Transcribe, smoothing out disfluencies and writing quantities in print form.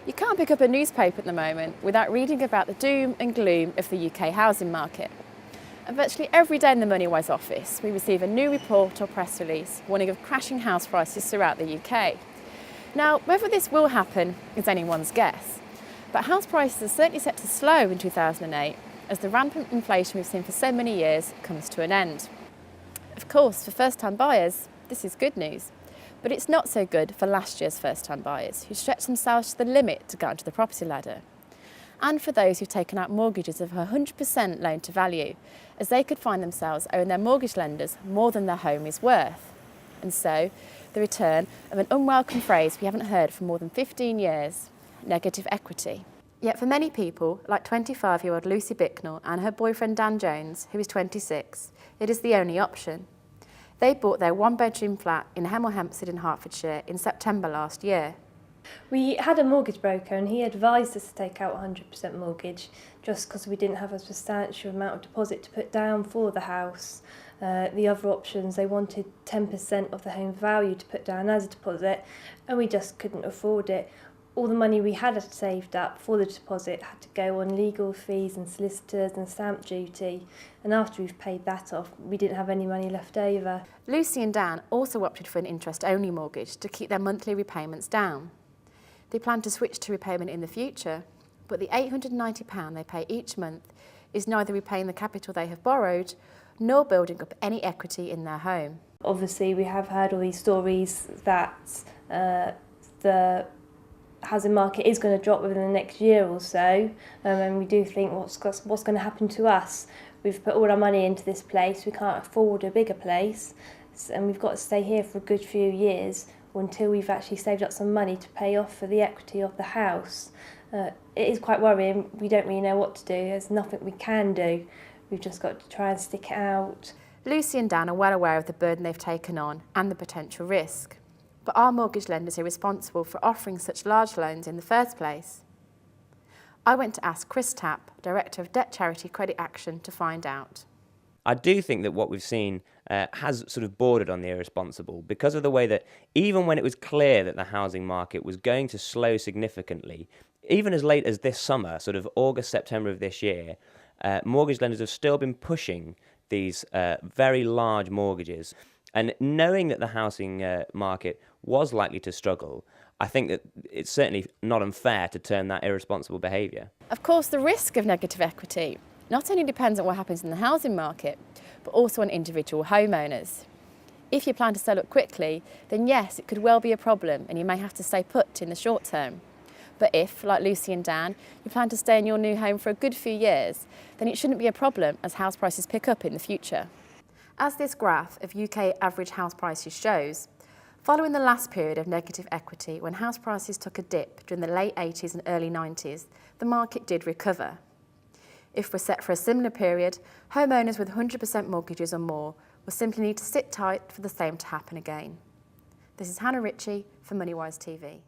You can't pick up a newspaper at the moment without reading about the doom and gloom of the UK housing market. And virtually every day in the Moneywise office, we receive a new report or press release warning of crashing house prices throughout the UK. Now, whether this will happen is anyone's guess, but house prices are certainly set to slow in 2008 as the rampant inflation we've seen for so many years comes to an end. Of course, for first-time buyers, this is good news. But it's not so good for last year's first-time buyers who stretched themselves to the limit to get onto the property ladder. And for those who've taken out mortgages of 100% loan to value, as they could find themselves owing their mortgage lenders more than their home is worth. And so, the return of an unwelcome phrase we haven't heard for more than 15 years, negative equity. Yet for many people, like 25-year-old Lucy Bicknell and her boyfriend Dan Jones, who is 26, it is the only option. They bought their one-bedroom flat in Hemel Hempstead in Hertfordshire in September last year. We had a mortgage broker and he advised us to take out 100% mortgage just because we didn't have a substantial amount of deposit to put down for the house. The other options, they wanted 10% of the home value to put down as a deposit and we just couldn't afford it. All the money we had saved up for the deposit had to go on legal fees and solicitors and stamp duty, and after we've paid that off, we didn't have any money left over. Lucy and Dan also opted for an interest-only mortgage to keep their monthly repayments down. They plan to switch to repayment in the future, but the £890 they pay each month is neither repaying the capital they have borrowed, nor building up any equity in their home. Obviously, we have heard all these stories that the housing market is going to drop within the next year or so, and we do think what's going to happen to us. We've put all our money into this place, we can't afford a bigger place, and we've got to stay here for a good few years until we've actually saved up some money to pay off for the equity of the house. It is quite worrying, we don't really know what to do, there's nothing we can do, we've just got to try and stick it out. Lucy and Dan are well aware of the burden they've taken on and the potential risk. But are mortgage lenders irresponsible for offering such large loans in the first place? I went to ask Chris Tapp, Director of Debt Charity Credit Action, to find out. I do think that what we've seen has sort of bordered on the irresponsible because of the way that even when it was clear that the housing market was going to slow significantly, even as late as this summer, sort of August, September of this year, mortgage lenders have still been pushing these very large mortgages. And knowing that the housing market was likely to struggle, I think that it's certainly not unfair to term that irresponsible behaviour. Of course, the risk of negative equity not only depends on what happens in the housing market, but also on individual homeowners. If you plan to sell up quickly, then yes, it could well be a problem and you may have to stay put in the short term. But if, like Lucy and Dan, you plan to stay in your new home for a good few years, then it shouldn't be a problem as house prices pick up in the future. As this graph of UK average house prices shows, following the last period of negative equity when house prices took a dip during the late 80s and early 90s, the market did recover. If we're set for a similar period, homeowners with 100% mortgages or more will simply need to sit tight for the same to happen again. This is Ricci for Moneywise TV.